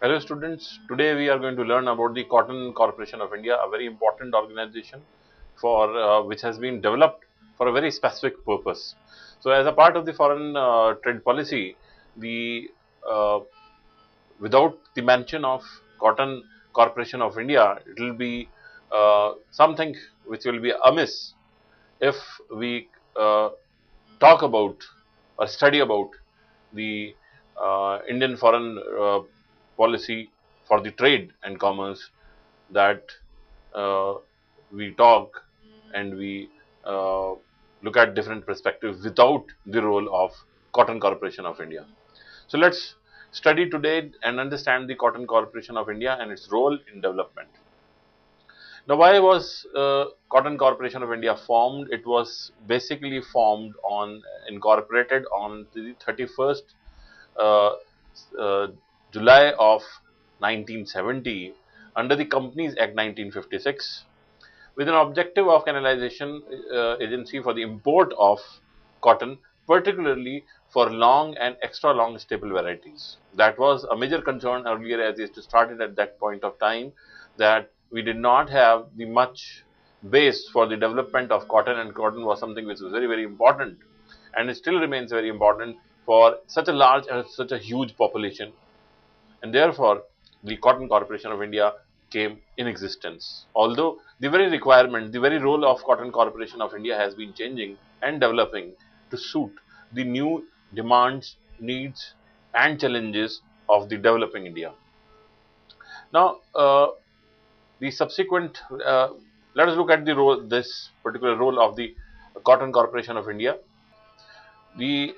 Hello students, today we are going to learn about the Cotton Corporation of India, a very important organization for which has been developed for a very specific purpose. So as a part of the foreign trade policy, the without the mention of Cotton Corporation of India, it will be something which will be amiss if we talk about or study about the Indian foreign policy for the trade and commerce that uh, we talk and we uh, look at different perspectives without the role of Cotton Corporation of India. So let's study today and understand the Cotton Corporation of India and its role in development. Now, why was Cotton Corporation of India formed? It was basically formed on incorporated on the 31st uh, uh, July of 1970 under the Companies Act 1956 with an objective of canalization agency for the import of cotton, particularly for long and extra long staple varieties. That was a major concern earlier as it started at that point of time, that we did not have the much base for the development of cotton, and cotton was something which was very important, and it still remains very important for such a large and such a huge population, and therefore the Cotton Corporation of India came in existence. Although the very requirement, the very role of Cotton Corporation of India has been changing and developing to suit the new demands, needs and challenges of the developing India. Now, the subsequent, let us look at the role, this particular role of the Cotton Corporation of India. The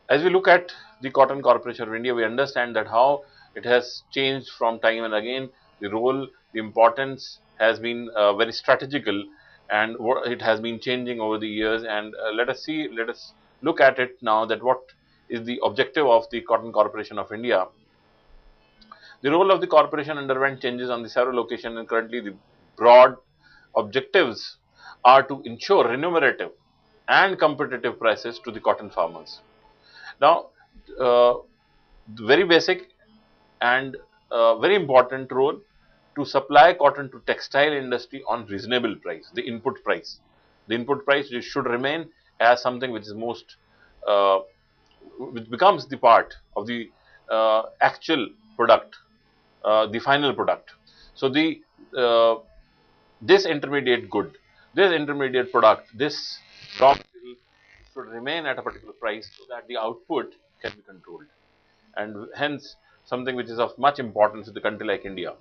as we look at the Cotton Corporation of India, we understand that how it has changed from time and again. The role, the importance has been very strategical, and it has been changing over the years. And let us look at it now, that what is the objective of the Cotton Corporation of India. The role of the corporation underwent changes on the several locations, and currently the broad objectives are to ensure remunerative and competitive prices to the cotton farmers. Now, uh, very basic and very important role to supply cotton to textile industry on reasonable price, the input price. The input price should remain as something which is most, uh, which becomes the part of the actual product, the final product. So the this intermediate good, this intermediate product, this raw material should remain at a particular price so that the output can be controlled, and hence something which is of much importance to the country like India.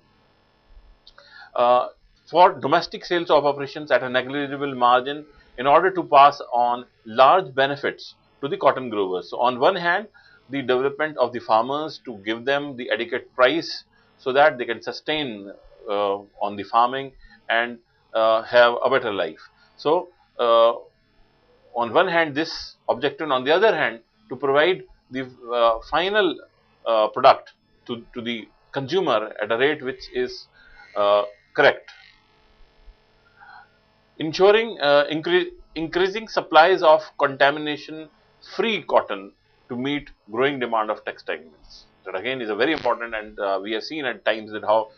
Uh, for domestic sales of operations at a negligible margin in order to pass on large benefits to the cotton growers. So, on one hand, the development of the farmers to give them the adequate price so that they can sustain on the farming and have a better life. So, on one hand this objective, and on the other hand to provide the final product to the consumer at a rate which is correct, ensuring increasing supplies of contamination free cotton to meet growing demand of textile mills. That again is a very important, and we have seen at times that how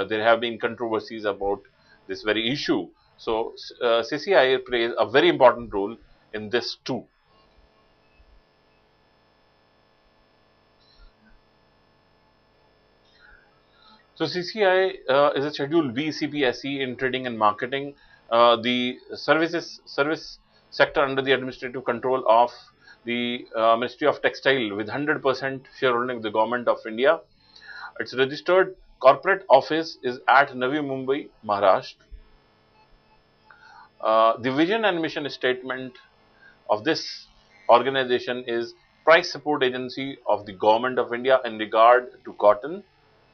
there have been controversies about this very issue. So CCI plays a very important role in this too. So CCI is a Schedule B CPSE in trading and marketing, the service sector under the administrative control of the Ministry of Textile with 100% shareholding of the Government of India. Its registered corporate office is at Navi Mumbai, Maharashtra. The vision and mission statement of this organization is price support agency of the Government of India in regard to cotton,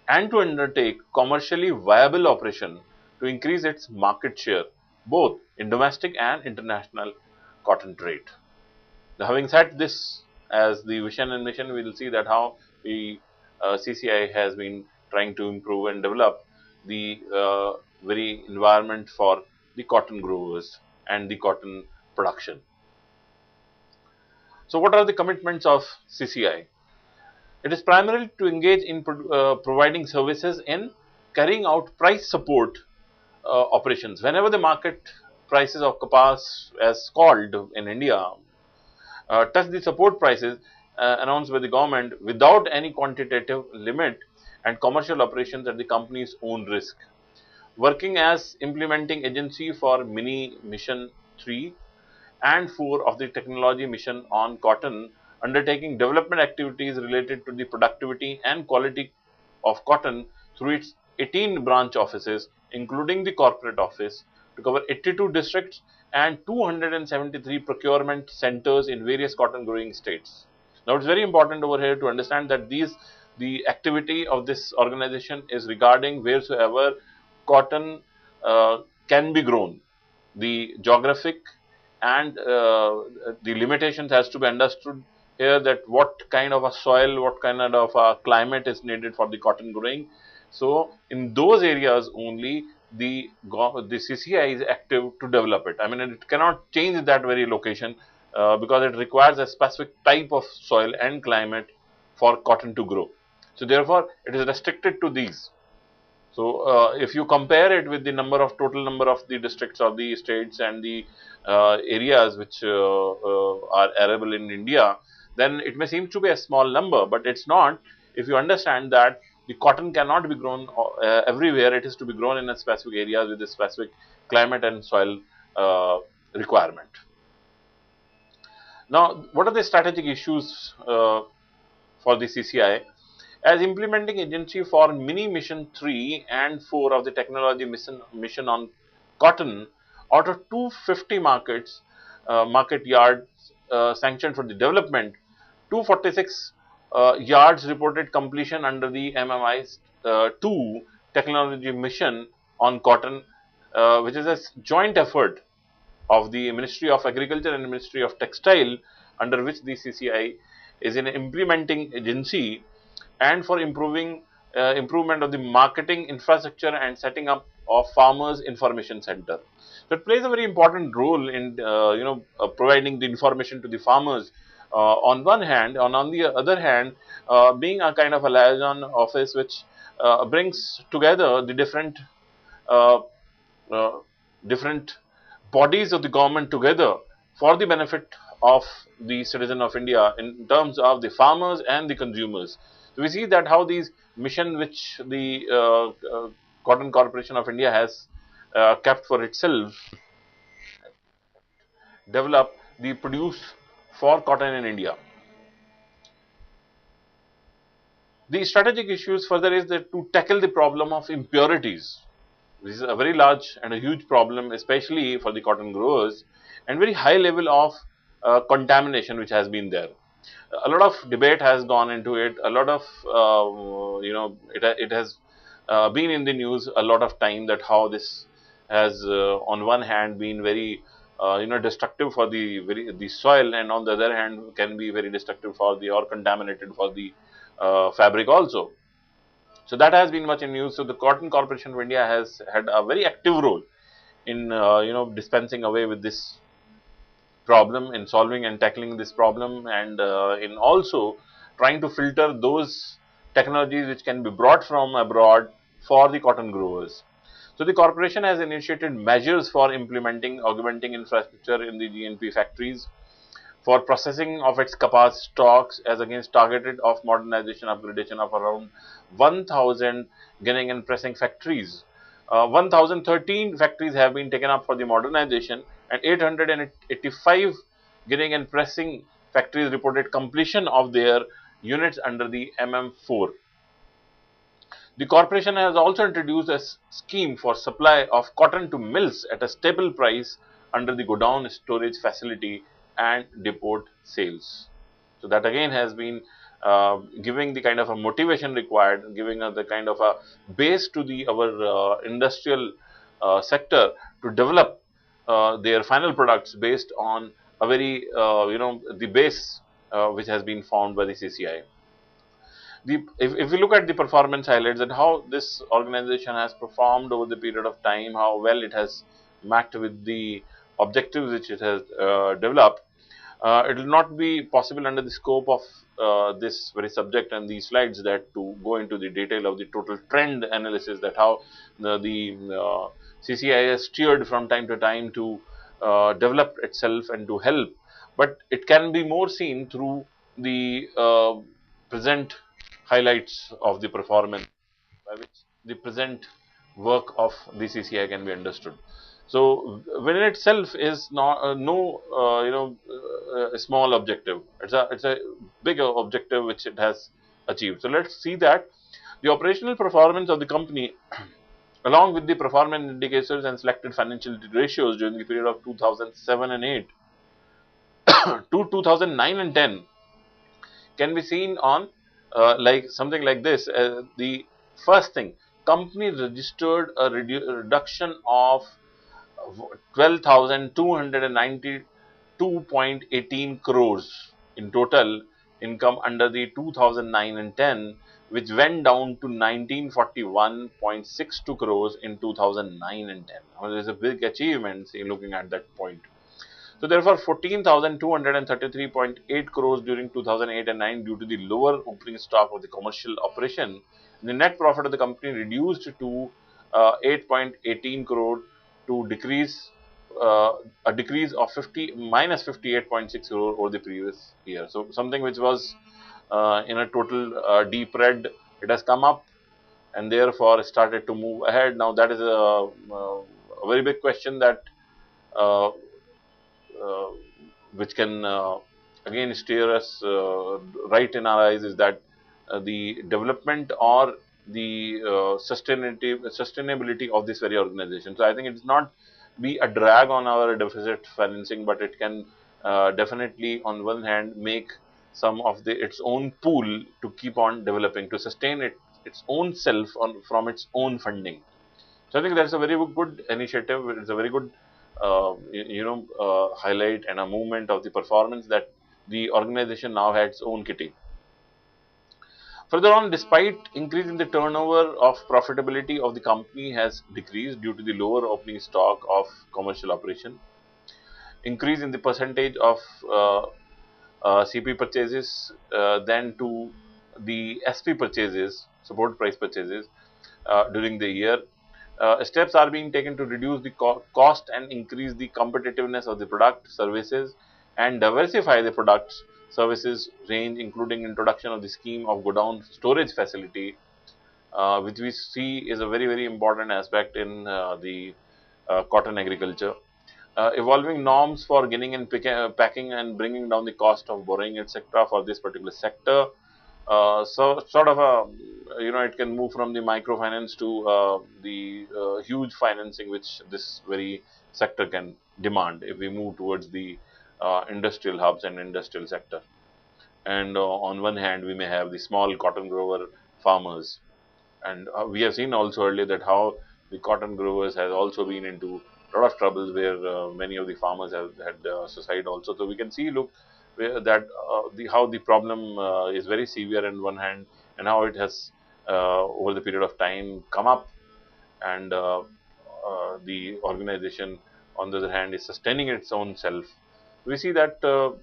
and to undertake commercially viable operation to increase its market share both in domestic and international cotton trade. Now, having said this as the vision and mission, we will see that how the CCI has been trying to improve and develop the very environment for the cotton growers and the cotton production. So, what are the commitments of CCI? It is primarily to engage in providing services in carrying out price support operations. Whenever the market prices of kapas, as called in India, touch the support prices announced by the government without any quantitative limit and commercial operations at the company's own risk. Working as implementing agency for mini mission 3 and 4 of the technology mission on cotton, undertaking development activities related to the productivity and quality of cotton through its 18 branch offices, including the corporate office, to cover 82 districts and 273 procurement centers in various cotton growing states. Now, it's very important over here to understand that the activity of this organization is regarding wheresoever cotton can be grown. The geographic and the limitations has to be understood here, that what kind of a soil, what kind of a climate is needed for the cotton growing. So, in those areas only the CCI is active to develop it. I mean, it cannot change that very location because it requires a specific type of soil and climate for cotton to grow. So, therefore, it is restricted to these. So, if you compare it with the total number of the districts of the states and the areas which are arable in India, then it may seem to be a small number, but it's not. If you understand that the cotton cannot be grown everywhere, it is to be grown in a specific areas with a specific climate and soil requirement. Now, what are the strategic issues for the CCI? As implementing agency for mini mission 3 and 4 of the technology mission on cotton, out of 250 market yards sanctioned for the development, 246 yards reported completion under the MMI 2 technology mission on cotton, which is a joint effort of the Ministry of Agriculture and Ministry of Textile, under which the CCI is an implementing agency, and for improvement of the marketing infrastructure and setting up of farmers information center. So, it plays a very important role in providing the information to the farmers on one hand, on the other hand, being a kind of a liaison office which brings together the uh, different bodies of the government together for the benefit of the citizen of India in terms of the farmers and the consumers. So, we see that how these mission which the Cotton Corporation of India has kept for itself develop the produce for cotton in India. The strategic issues further is that to tackle the problem of impurities. This is a very large and a huge problem, especially for the cotton growers, and very high level of contamination which has been there. A lot of debate has gone into it. A lot of it has been in the news a lot of time, that how this has on one hand been very destructive for the soil, and on the other hand can be very destructive for the, or contaminated for the fabric also. So, that has been much in news. So, the Cotton Corporation of India has had a very active role in dispensing away with this problem, in solving and tackling this problem, and in also trying to filter those technologies which can be brought from abroad for the cotton growers. So, the corporation has initiated measures for augmenting infrastructure in the GNP factories, for processing of its kapas stocks, as against targeted of modernization upgradation of around 1000 ginning and pressing factories. 1013 factories have been taken up for the modernization, and 885 ginning and pressing factories reported completion of their units under the MM4. The corporation has also introduced a scheme for supply of cotton to mills at a stable price under the godown storage facility and depot sales. So, that again has been giving the kind of a motivation required, giving the kind of a base to our industrial sector to develop their final products based on a very the base which has been found by the CCI. If we look at the performance highlights and how this organization has performed over the period of time, how well it has met with the objectives which it has developed, It will not be possible under the scope of this very subject and these slides that to go into the detail of the total trend analysis, that how the CCI has steered from time to time to develop itself and to help, but it can be more seen through the present highlights of the performance, by which the present work of the CCI can be understood. So, within itself is not no a small objective. It's a big objective which it has achieved. So, let's see that the operational performance of the company along with the performance indicators and selected financial ratios during the period of 2007 and 8 to 2009 and 10 can be seen on like something like this. The first thing, company registered a reduction of 12,292.18 crores in total income under the 2009 and 10, which went down to 1941.62 crores in 2009 and 10. Now, there is a big achievement looking at that point. So, therefore, 14,233.8 crores during 2008 and 9 due to the lower opening stock of the commercial operation. The net profit of the company reduced to 8.18 crore to decrease a decrease of 58.6 crore over the previous year. So, something which was in a total deep red, it has come up and therefore started to move ahead. Now, that is a very big question that uh, uh, which can again steer us right in our eyes, is that the development or the sustainability of this very organization. So, I think it is not be a drag on our deficit financing, but it can definitely on one hand make some of its own pool to keep on developing, to sustain its own self from its own funding. So, I think that's a very good initiative. It's a very good highlight and a movement of the performance that the organization now had its own kitty. Further on, despite increase in the turnover, of profitability of the company has decreased due to the lower opening stock of commercial operation, increase in the percentage of CP purchases than to the SP purchases, support price purchases during the year. Steps are being taken to reduce the cost and increase the competitiveness of the product, services, and diversify the products, services range, including introduction of the scheme of godown storage facility, which we see is a very important aspect in the cotton agriculture. Evolving norms for getting and packing and bringing down the cost of borrowing, etc., for this particular sector. So, sort of a, it can move from the microfinance to the huge financing which this very sector can demand if we move towards the industrial hubs and industrial sector. And on one hand, we may have the small cotton grower farmers, and we have seen also earlier that how the cotton growers has also been into a lot of troubles, where many of the farmers have had suicide also. So, we can see, look, where that how the problem is very severe in one hand, and how it has over the period of time come up, and the organization on the other hand is sustaining its own self. We see that the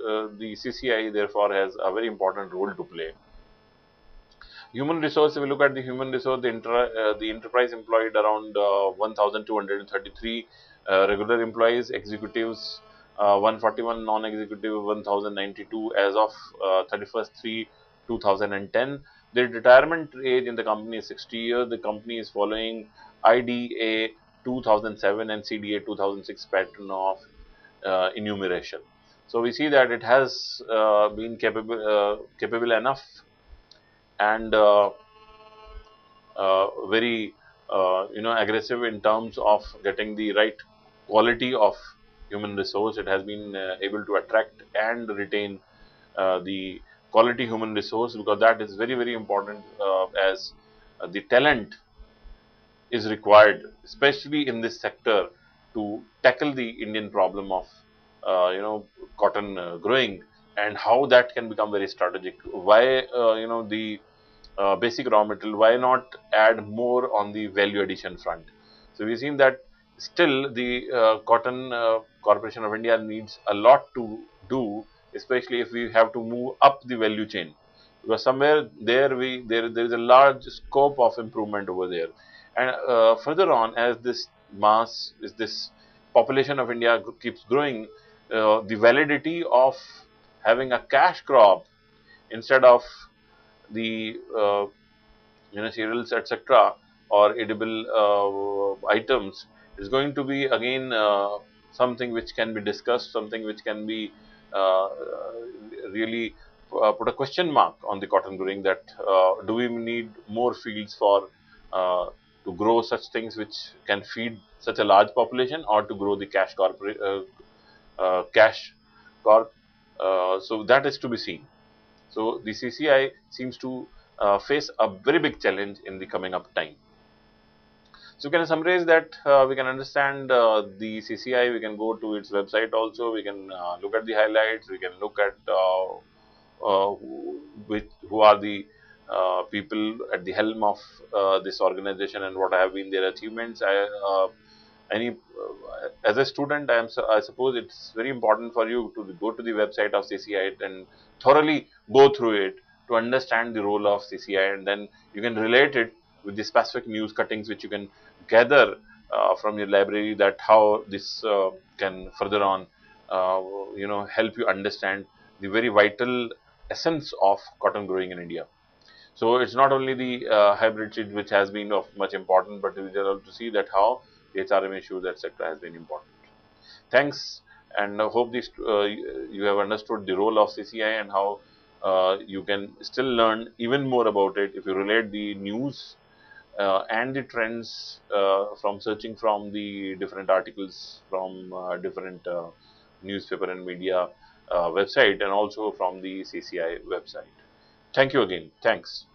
CCI therefore has a very important role to play. Human resource, if we look at the human resource, the enterprise employed around 1,233 regular employees, executives 141, non-executive 1,092 as of 31st 3 2010. The retirement age in the company is 60 years. The company is following IDA 2007 and CDA 2006 pattern of enumeration. So, we see that it has been capable enough and very aggressive in terms of getting the right quality of human resource. It has been able to attract and retain the quality human resource, because that is very important, as the talent is required, especially in this sector, to tackle the Indian problem of cotton growing, and how that can become very strategic. Why the basic raw material, why not add more on the value addition front? So, we've seen that still the Cotton Corporation of India needs a lot to do, especially if we have to move up the value chain, because somewhere there is a large scope of improvement over there. And further on, as this population of India keeps growing, the validity of having a cash crop instead of the cereals, etc., or edible items is going to be again something which can be discussed, something which can be uh, really put a question mark on the cotton growing, that do we need more fields for to grow such things which can feed such a large population, or to grow the cash corp. So that is to be seen. So the CCI seems to face a very big challenge in the coming up time. So can I summarize that we can understand the CCI, we can go to its website also, we can look at the highlights, we can look at who are the people at the helm of this organization and what have been their achievements. As a student, I suppose it's very important for you to go to the website of CCI and thoroughly go through it to understand the role of CCI, and then you can relate it with the specific news cuttings which you can gather from your library, that how this can further on help you understand the very vital essence of cotton growing in India. So it's not only the hybrid seed which has been of much importance, but we are able to see that how the HRM issues, etc., has been important. Thanks, and I hope this you have understood the role of CCI and how you can still learn even more about it if you relate the news and the trends from searching from the different articles from different newspaper and media website, and also from the CCI website. Thank you again. Thanks.